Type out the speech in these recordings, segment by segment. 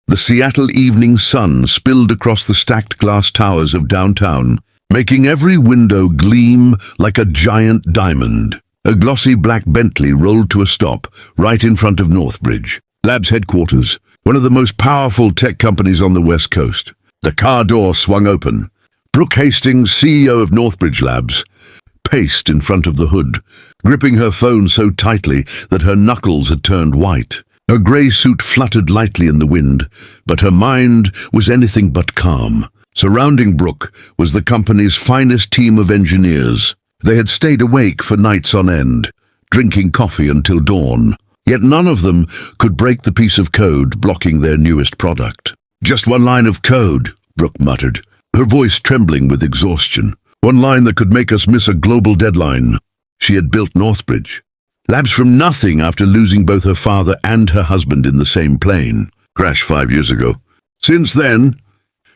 The Seattle evening sun spilled across the stacked glass towers of downtown, making every window gleam like a giant diamond. A glossy black Bentley rolled to a stop right in front of Northbridge Labs headquarters, one of the most powerful tech companies on the West Coast. The car door swung open. Brooke Hastings, CEO of Northbridge Labs, paced in front of the hood, gripping her phone so tightly that her knuckles had turned white. Her grey suit fluttered lightly in the wind, but her mind was anything but calm. Surrounding Brooke was the company's finest team of engineers. They had stayed awake for nights on end, drinking coffee until dawn. Yet none of them could break the piece of code blocking their newest product. "Just one line of code," Brooke muttered, her voice trembling with exhaustion. "One line that could make us miss a global deadline." She had built Northbridge Labs from nothing after losing both her father and her husband in the same plane crash 5 years ago. Since then,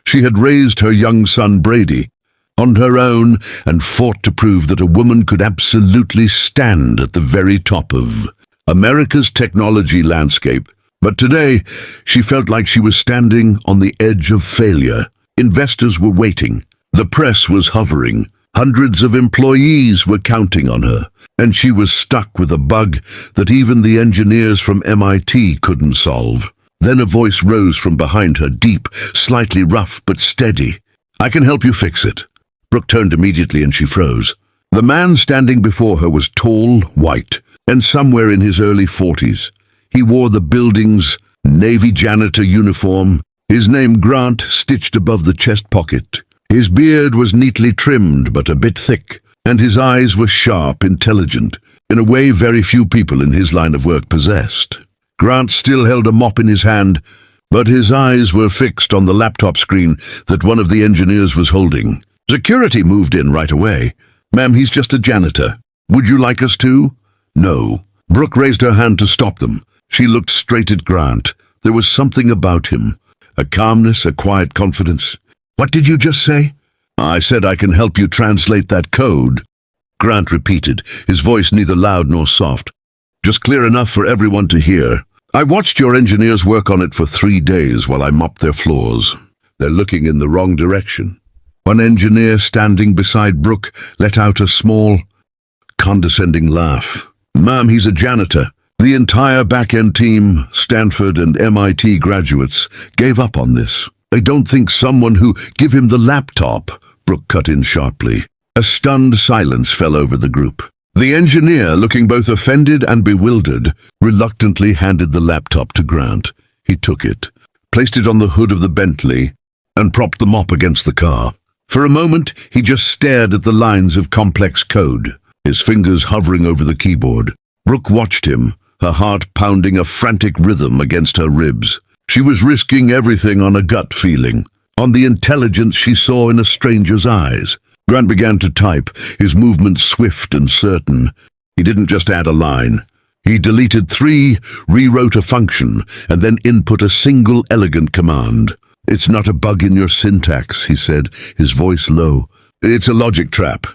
she had raised her young son Brady on her own and fought to prove that a woman could absolutely stand at the very top of America's technology landscape. But today, she felt like she was standing on the edge of failure. Investors were waiting. The press was hovering. Hundreds of employees were counting on her, and she was stuck with a bug that even the engineers from MIT couldn't solve. Then a voice rose from behind her, deep, slightly rough but steady. "I can help you fix it." Brooke turned immediately and she froze. The man standing before her was tall, white, and somewhere in his early 40s. He wore the building's Navy janitor uniform, his name Grant stitched above the chest pocket. His beard was neatly trimmed but a bit thick, and his eyes were sharp, intelligent, in a way very few people in his line of work possessed. Grant still held a mop in his hand, but his eyes were fixed on the laptop screen that one of the engineers was holding. Security moved in right away. "Ma'am, he's just a janitor. Would you like us to?" "No." Brooke raised her hand to stop them. She looked straight at Grant. There was something about him, a calmness, a quiet confidence. "What did you just say?" "I said I can help you translate that code," Grant repeated, his voice neither loud nor soft, just clear enough for everyone to hear. "I watched your engineers work on it for 3 days while I mopped their floors. They're looking in the wrong direction." One engineer standing beside Brooke let out a small, condescending laugh. "Ma'am, he's a janitor." The entire back-end team, Stanford and MIT graduates, gave up on this. "I don't think someone who—" "Give him the laptop," Brooke cut in sharply. A stunned silence fell over the group. The engineer, looking both offended and bewildered, reluctantly handed the laptop to Grant. He took it, placed it on the hood of the Bentley, and propped the mop against the car. For a moment, he just stared at the lines of complex code, his fingers hovering over the keyboard. Brooke watched him, her heart pounding a frantic rhythm against her ribs. She was risking everything on a gut feeling, on the intelligence she saw in a stranger's eyes. Grant began to type, his movements swift and certain. He didn't just add a line. He deleted 3, rewrote a function, and then input a single elegant command. "It's not a bug in your syntax," he said, his voice low. "It's a logic trap.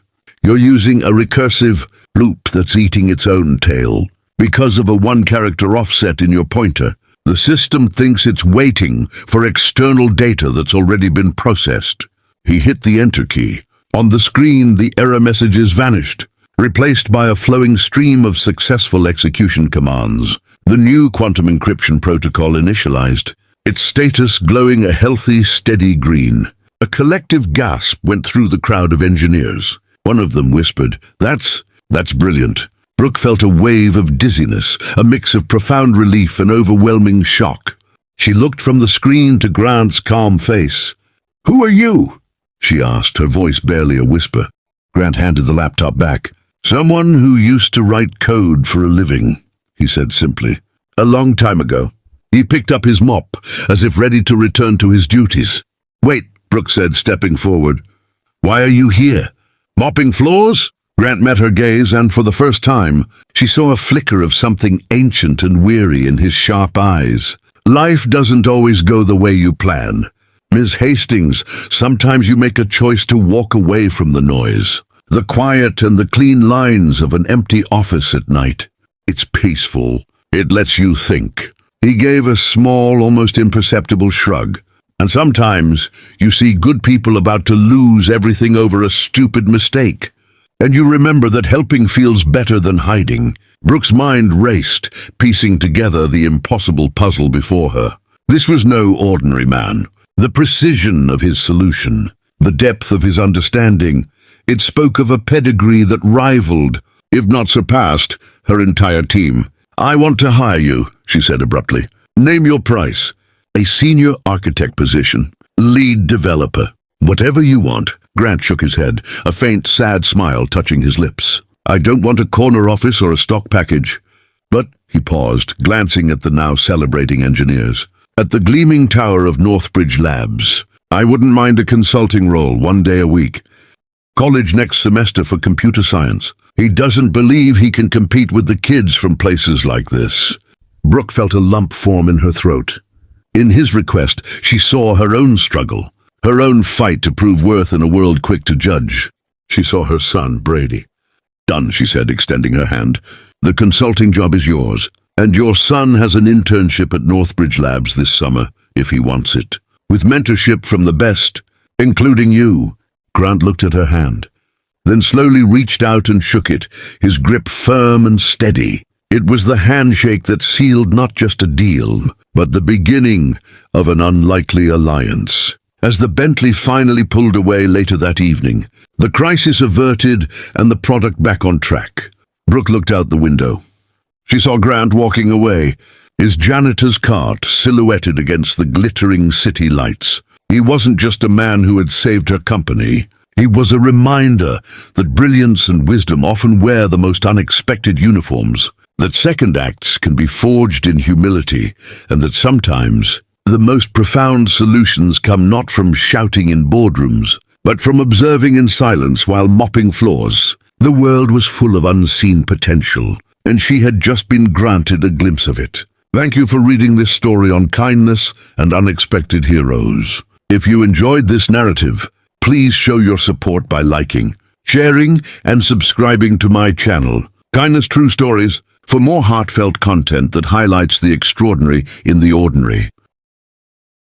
You're using a recursive loop that's eating its own tail. Because of a 1-character offset in your pointer, the system thinks it's waiting for external data that's already been processed." He hit the enter key. On the screen, the error messages vanished, replaced by a flowing stream of successful execution commands. The new quantum encryption protocol initialized, its status glowing a healthy, steady green. A collective gasp went through the crowd of engineers. One of them whispered, That's brilliant." Brooke felt a wave of dizziness, a mix of profound relief and overwhelming shock. She looked from the screen to Grant's calm face. "Who are you?" she asked, her voice barely a whisper. Grant handed the laptop back. "Someone who used to write code for a living," he said simply. "A long time ago." He picked up his mop, as if ready to return to his duties. "Wait," Brooke said, stepping forward. "Why are you here? Mopping floors?" Grant met her gaze, and for the first time, she saw a flicker of something ancient and weary in his sharp eyes. "Life doesn't always go the way you plan. Ms. Hastings, sometimes you make a choice to walk away from the noise, the quiet and the clean lines of an empty office at night. It's peaceful. It lets you think." He gave a small, almost imperceptible shrug. And sometimes you see good people about to lose everything over a stupid mistake. And you remember that helping feels better than hiding. Brooke's mind raced, piecing together the impossible puzzle before her. This was no ordinary man. The precision of his solution, the depth of his understanding, it spoke of a pedigree that rivaled, if not surpassed, her entire team. "I want to hire you," she said abruptly. "Name your price." "A senior architect position. Lead developer. Whatever you want." Grant shook his head, a faint, sad smile touching his lips. "I don't want a corner office or a stock package." But he paused, glancing at the now celebrating engineers. "At the gleaming tower of Northbridge Labs. I wouldn't mind a consulting role 1 day a week. College next semester for computer science." He doesn't believe he can compete with the kids from places like this. Brooke felt a lump form in her throat. In his request, she saw her own struggle, her own fight to prove worth in a world quick to judge. She saw her son, Brady. "Done," she said, extending her hand. "The consulting job is yours, and your son has an internship at Northbridge Labs this summer, if he wants it. With mentorship from the best, including you." Grant looked at her hand, then slowly reached out and shook it, his grip firm and steady. It was the handshake that sealed not just a deal, but the beginning of an unlikely alliance. As the Bentley finally pulled away later that evening, the crisis averted and the product back on track, Brooke looked out the window. She saw Grant walking away, his janitor's cart silhouetted against the glittering city lights. He wasn't just a man who had saved her company. He was a reminder that brilliance and wisdom often wear the most unexpected uniforms, that second acts can be forged in humility, and that sometimes the most profound solutions come not from shouting in boardrooms, but from observing in silence while mopping floors. The world was full of unseen potential, and she had just been granted a glimpse of it. Thank you for reading this story on kindness and unexpected heroes. If you enjoyed this narrative, please show your support by liking, sharing, and subscribing to my channel, Kindness True Stories, for more heartfelt content that highlights the extraordinary in the ordinary.